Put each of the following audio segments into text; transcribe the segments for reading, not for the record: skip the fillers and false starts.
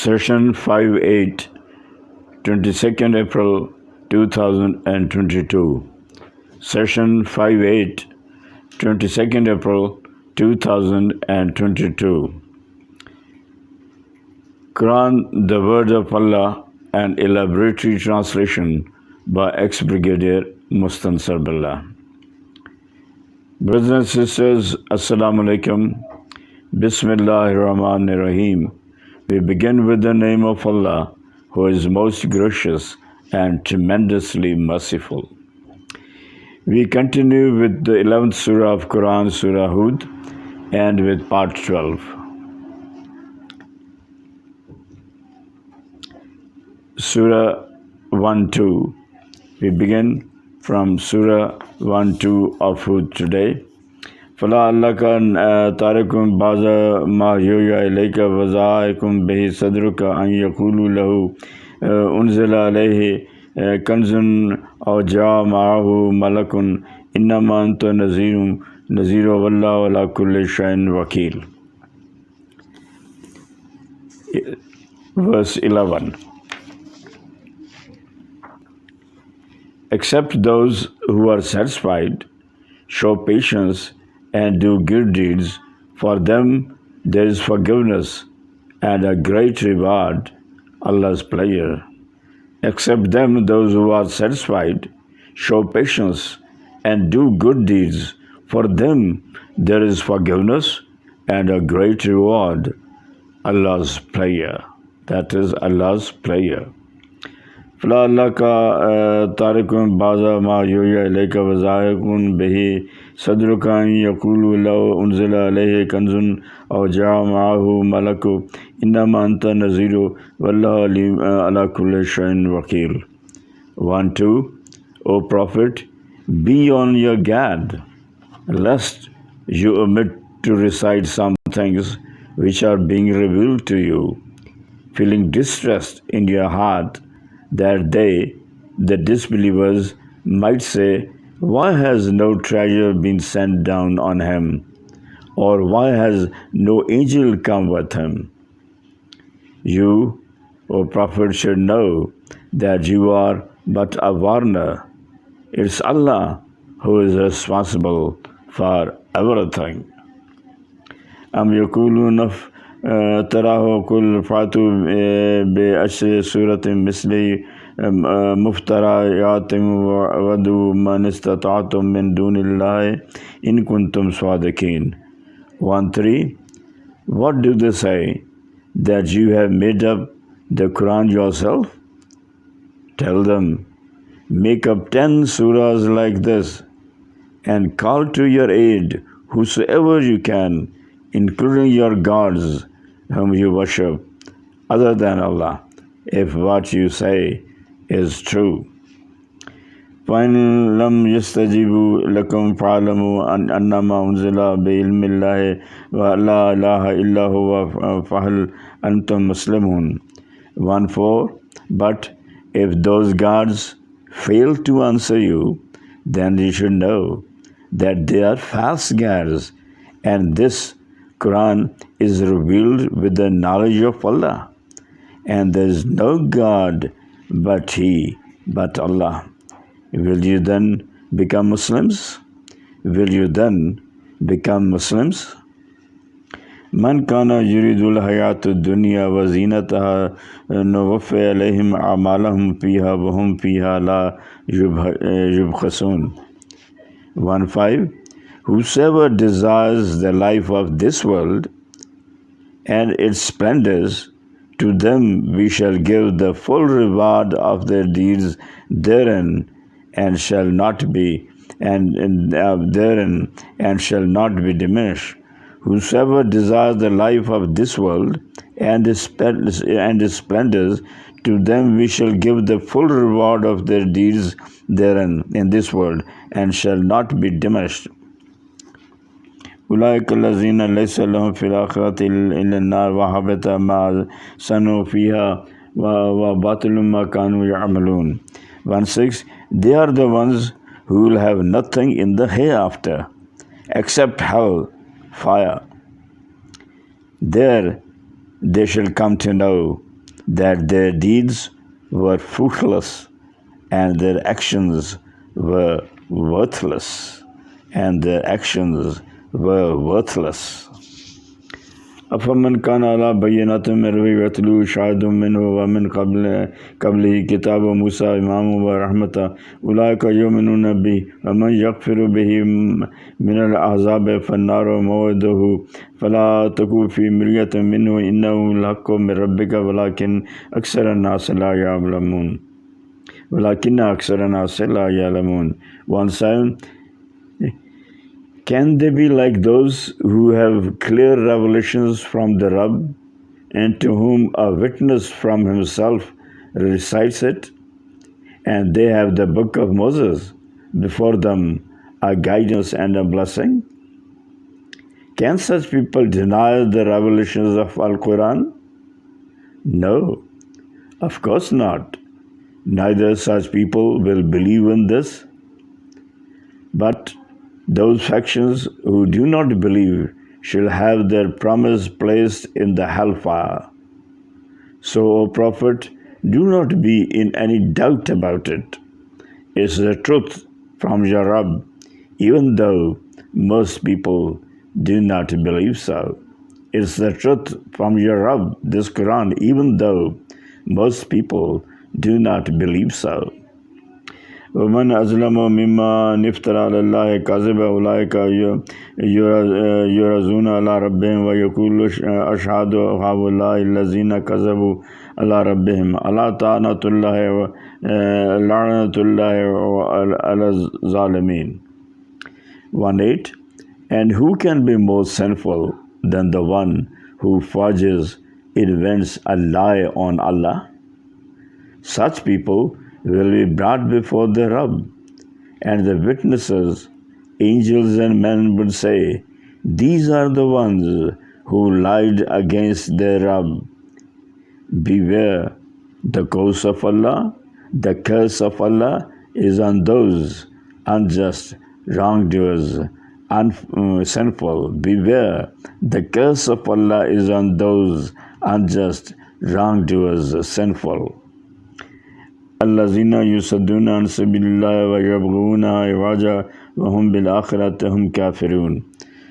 Session 5-8, 22nd April 2022. Session 5-8, 22nd April 2022. Quran, the Word of Allah, An Elaboratory Translation by ex-Brigadier Mustansar Billah. Brothers and sisters, Assalamu Alaikum. Bismillahir Rahmanir Rahim. We begin with the name of Allah, who is most gracious and tremendously merciful. We continue with the 11th Surah of Quran, Surah Hud, and with part 12. Surah 1-2. We begin from Surah 1-2 of Hud today. فَلَعَلَّكَ تَارِكٌ بَعْضَ مَا يُوحَىٰ إِلَيْكَ وَزَائِقٌ بِهِ صَدْرُكَ أَن يَقُولُوا لَهُ أُنزِلَ عَلَيْهِ كَنزٌ أَوْ جَاءَ مَعَهُ مَلَكٌ إِنَّمَا أَنتَ نَذِيرٌ وَاللَّهُ عَلَىٰ كُلِّ شَيْءٍ وَكِيلٌ. Verse 11. Except those who are satisfied, show patience, and do good deeds, for them there is forgiveness and a great reward, Allah's pleasure. Except them, those who are satisfied, show patience, and do good deeds, for them there is forgiveness and a great reward, Allah's pleasure. That is Allah's pleasure. فَلَعَلَّكَ تَارِكٌ بَعْضَ مَا يُوحَىٰ إِلَيْكَ وَزَائِقٌ بِهِ صَدْرُكَ أَن يَقُولُوا لَوْ أُنزِلَ عَلَيْهِ كَنزٌ أَوْ جَاءَ مَعَهُ مَلَكٌ إِنَّمَا أَنتَ نَذِيرٌ وَاللَّهُ عَلَىٰ كُلِّ شَيْءٍ وَكِيلٌ. 1-2. O Prophet, be on your guard, lest you omit to recite some things which are being revealed to you, feeling distressed in your heart that they, the disbelievers, might say, why has no treasure been sent down on him? Or why has no angel come with him? You, O Prophet, should know that you are but a warner. It's Allah who is responsible for everything. أَمْ يَقُولُونَ تراه كل فاتوا بأشر سورة مثل مفتريات ودوا من استطعتم من دون الله إن كنتم صادقين. 1-3. What do they say? That you have made up the Quran yourself? Tell them, make up 10 surahs like this and call to your aid whosoever you can, including your gods whom you worship other than Allah, if what you say is true. فَإِن لَمْ يَسْتَجِيبُوا لَكُمْ فَاعْلَمُوا أَنَّمَا أُنزِلَ بِعِلْمِ اللَّهِ وَلَا إِلَهَ إِلَّا هُوَ فَهَلْ أَنْتُمْ مُسْلِمُونَ. 1-4. But if those gods fail to answer you, then you should know that they are false gods, and this Quran is revealed with the knowledge of Allah, and there is no God but He, but Allah. Will you then become Muslims? Will you then become Muslims? من كان يريد الحياة الدنيا وزينتها نوفي إليهم أعمالهم فيها وهم فيها لا يبخسون. 1-5. Whosoever desires the life of this world and its splendors, to them we shall give the full reward of their deeds therein, and shall not be diminished. Whosoever desires the life of this world and its splendors, to them we shall give the full reward of their deeds therein in this world, and shall not be diminished. أولئك الذين ليس لهم في الآخرة إلا النار وحبط ما صنعوا فيها وباطل ما كانوا يعملون. 1-6. They are the ones who will have nothing in the hereafter except hell, fire. There they shall come to know that their deeds were fruitless and their actions were worthless. And their actions were worthless. أفمن كان على بينة من ربه يتلو شاهد منه ومن قبله كتاب موسى إماما ورحمة أولئك يؤمنون به ومن يكفر به من الأحزاب فالنار موعده فلا تكن في مرية منه إنه الحق من ربك ولكن أكثر الناس لا يعلمون. One sign. Can they be like those who have clear revelations from the Rabb and to whom a witness from himself recites it? And they have the book of Moses before them, a guidance and a blessing? Can such people deny the revelations of Al-Quran? No, of course not. Neither such people will believe in this. But those factions who do not believe shall have their promise placed in the hellfire. So, O Prophet, do not be in any doubt about it. It's the truth from your Rabb, even though most people do not believe so. It's the truth from your Rabb, this Quran, even though most people do not believe so. ومن أظلم مما نفترى على الله كذبا أولئك يرزون على ربهم ويقول أشهد هؤلاء الذين كذبوا على ربهم ألا لعنة الله على الظالمين. 1:8 And who can be more sinful than the one who forges, invents a lie on Allah? Such people will be brought before the Rabb, and the witnesses, angels and men, would say, These are the ones who lied against their Rabb. Beware the curse of Allah. The curse of Allah is on those unjust, wrongdoers, sinful. Beware the curse of Allah is on those unjust, wrongdoers, sinful. الذين يصدون عن سبيل الله ويبغونها عوجا وهم بالآخرة هم كافرون.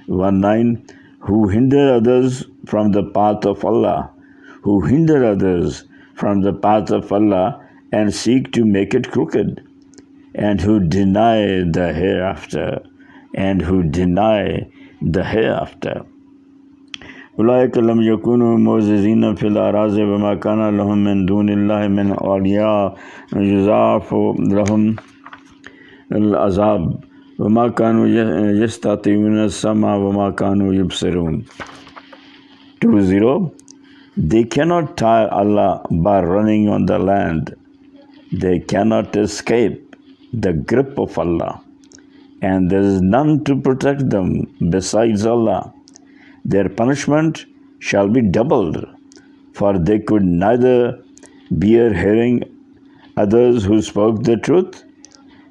1:9 Who hinder others from the path of Allah, who hinder others from the path of Allah and seek to make it crooked, and who deny the hereafter, أولئك لم يكونوا معجزين في الأراض وما كان لهم من دون الله من أولياء يضاعف لهم العذاب وما كانوا يستطيعون السمع وما كانوا يبصرون. 2:0 They cannot tire Allah by running on the land. They cannot escape the grip of Allah, and there is none to protect them besides Allah. Their punishment shall be doubled, for they could neither bear hearing others who spoke the truth,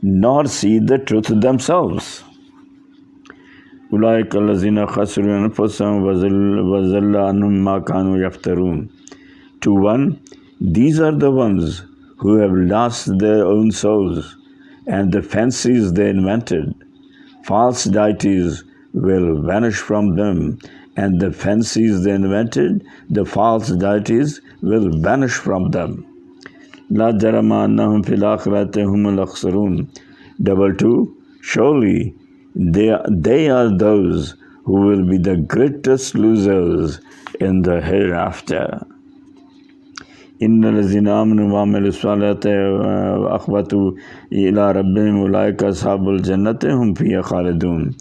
nor see the truth themselves. أولئك الذين خسروا أنفسهم وضل عنهم ما كانوا يفترون. 2:1 These are the ones who have lost their own souls and the fancies they invented. False deities will vanish from them, and the fancies they invented, the false deities, will vanish from them. لا جرم أنهم في الآخرة هم الأخسرون. 2:2 Surely they are those who will be the greatest losers in the hereafter. إن الذين آمنوا وعملوا الصالحات وأخبتوا إلى ربهم أولئك أصحاب الجنة هم فيها خالدون.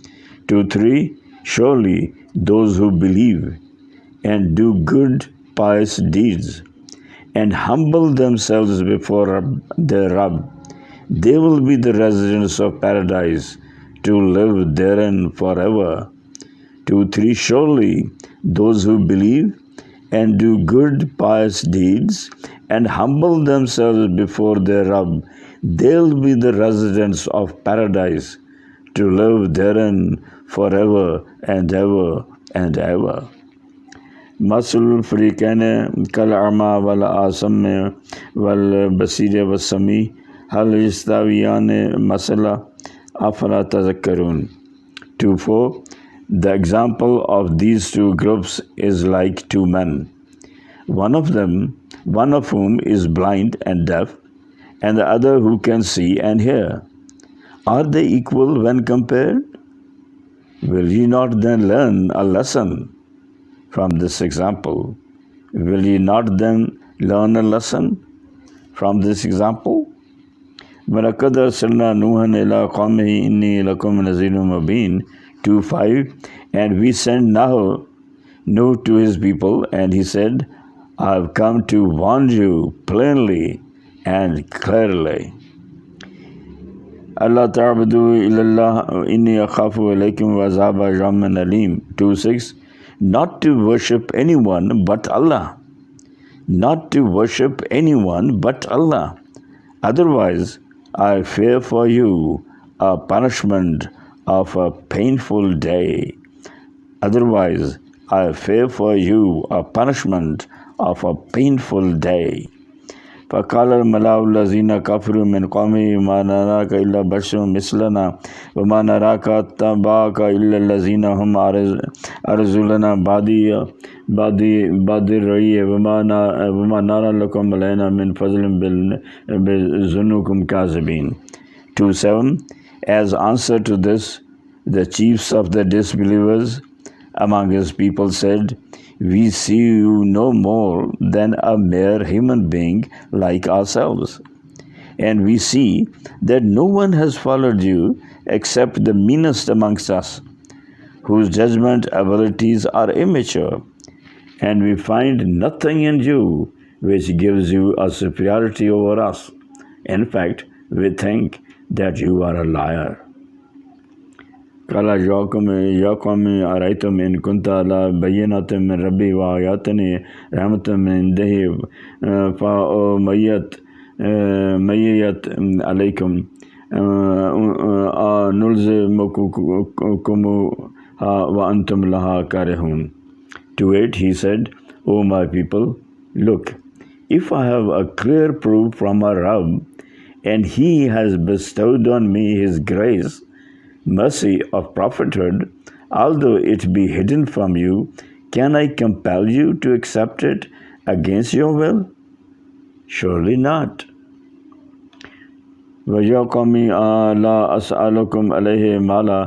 2:3 Surely those who believe and do good, pious deeds and humble themselves before their Rabb, they will be the residents of paradise to live therein forever. 2:3 Surely those who believe and do good, pious deeds and humble themselves before their Rabb, they'll be the residents of paradise to live therein forever and ever and ever. مثل الفريقين كالأعمى والأصم والبصير والسميع هل يستويان مثلا أفلا تذكرون. 2:4 The example of these two groups is like two men, one of whom is blind and deaf, and the other who can see and hear. Are they equal when compared? Will you not then learn a lesson from this example? Will you not then learn a lesson from this example? وَلَقَدْ أَرْسَلْنَا نُوحًا إِلَىٰ قَوْمِهِ إِنِّي لَكُمْ نَذِيرٌ مُّبِينٌ. 2:5 And we sent Nuh to his people, and he said, I have come to warn you plainly and clearly. Allah ta'budu illallah inni akhafu alaykum wa azaba yawmin alim. 2:6 Not to worship anyone but Allah. Not to worship anyone but Allah. Otherwise, I fear for you a punishment of a painful day. Otherwise, I fear for you a punishment of a painful day. فقال الملأ الذين كفروا من قومه ما نراك إلا بشر مثلنا وما نراك اتبعك إلا الذين هم أرذلنا بادي الرأي وما نرى لكم علينا من فضل بظنكم كاذبين. 2:7 As answer to this, the chiefs of the disbelievers among his people said, We see you no more than a mere human being like ourselves. And we see that no one has followed you except the meanest amongst us, whose judgment abilities are immature. And we find nothing in you which gives you a superiority over us. In fact, we think that you are a liar. قال يا قوم أرأيتم إن كنت على بينة من ربي وآياتني رحمة من عنده فأميت عليكم نلزمكمها وأنتم لها كارهون. 2:8 He said, O my people, look, if I have a clear proof from our Rabb, and He has bestowed on me His grace, mercy of prophethood, although it be hidden from you, can I compel you to accept it against your will? Surely not. وَيَا قَوْمِ لَا أَسْأَلُكُمْ عَلَيْهِ مَالًا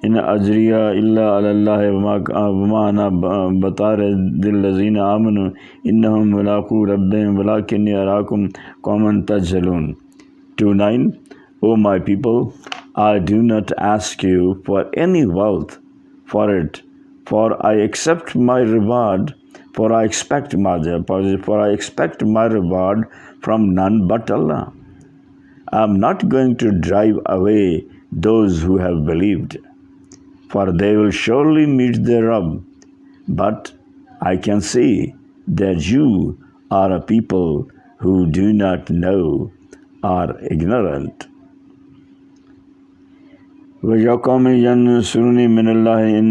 إِنْ أَجْرِيَ إِلَّا عَلَى اللَّهِ وَمَا أَنَا بِطَارِدِ الَّذِينَ آمَنُوا إِنَّهُم مُّلَاقُو رَبِّهِمْ وَلَٰكِنِّي أَرَاكُمْ قَوْمًا تَجْهَلُونَ. 2:9 O my people, I do not ask you for any wealth for it, for I expect my reward, for I expect my reward from none but Allah. I am not going to drive away those who have believed, for they will surely meet their Rabb. But I can see that you are a people who do not know, are ignorant. وَيَا قَوْمِ يَنْصُرُونِي مِنَ اللَّهِ إِنْ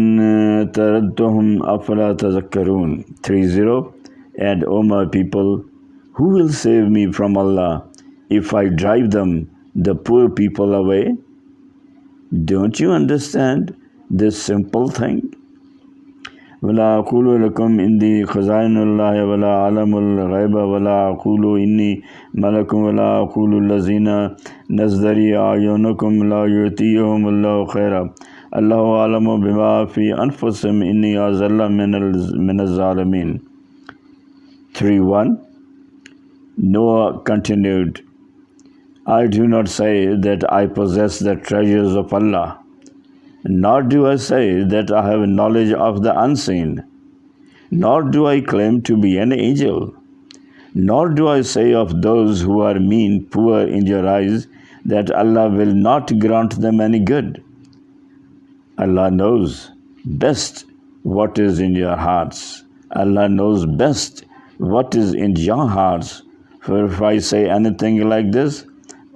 طَرَدتُّهُمْ أَفَلَا تَذَكَّرُونَ. 3:0 And O my people, who will save me from Allah if I drive them, the poor people, away? Don't you understand this simple thing? وَلَا أَقُولُ لَكُمْ إِنِّي خَزَائِنُ اللَّهِ وَلَا أَعْلَمُ الْغَيْبَ وَلَا أَقُولُ إِنِّي مَلَكٌ وَلَا أَقُولُ الَّذِينَ نَزْدَرِي أَعْيُنُكُمْ لَا يُؤْتِيهِمُ اللَّهُ خَيْرًا اللَّهُ أَعْلَمُ بِمَا فِي أَنفُسِهِمْ إِنِّي أَعْزَلُ مِنَ الظَّالِمِينَ. 3:1 Noah continued, I do not say that I possess the treasures of Allah, nor do I say that I have knowledge of the unseen, nor do I claim to be an angel, nor do I say of those who are mean, poor in your eyes, that Allah will not grant them any good. Allah knows best what is in your hearts. Allah knows best what is in your hearts. For if I say anything like this,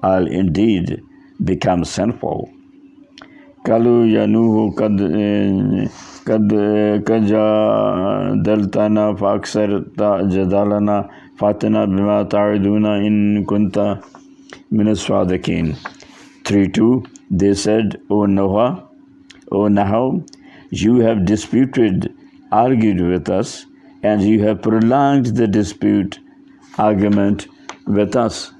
I'll indeed become sinful. قالوا يا نوح قد جادلتنا فأكثرت جدالنا فأتنا بما تعدنا إن كنت من الصادقين. 3:2 They said, O Noah, you have disputed, argued with us, and you have prolonged the argument with us.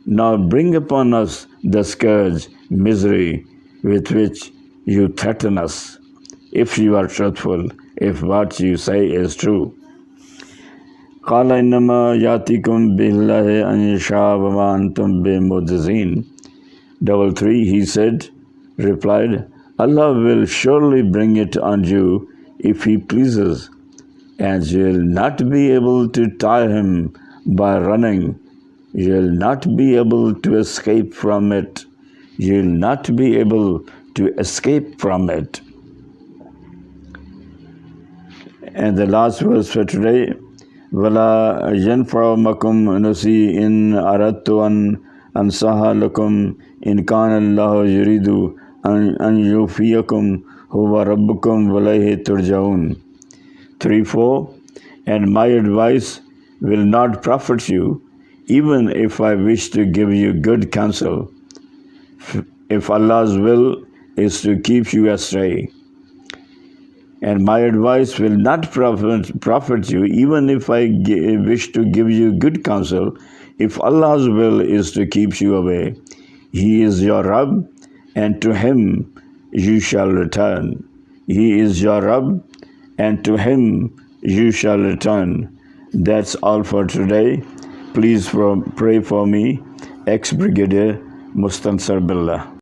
Now bring upon us the scourge, misery, with which you threaten us, if you are truthful, if what you say is true. قال إنما يأتيكم بالله أن يشاء وما أنتم بمعجزين. 3:3 He replied, Allah will surely bring it on you if He pleases, and you will not be able to tie Him by running. You will not be able to escape from it. You will not be able to escape from it. And the last verse for today, وَلَا يَنْفَعُمَكُمْ نُسِي إِنْ أَرَدْتُ أَنْ أَنْصَحَ لَكُمْ إِنْ كَانَ اللَّهُ يُرِيدُ أَنْ يُوفِيَكُمْ هُوَ رَبُّكُمْ وَإِلَيْهِ تُرْجَعُونَ. 3:4 And my advice will not profit you, even if I wish to give you good counsel, if Allah's will is to keep you astray. And my advice will not profit you, even if I wish to give you good counsel, if Allah's will is to keep you away. He is your Rabb, and to Him you shall return. He is your Rabb, and to Him you shall return. That's all for today. Please pray for me, ex-Brigadier Mustansar Billah.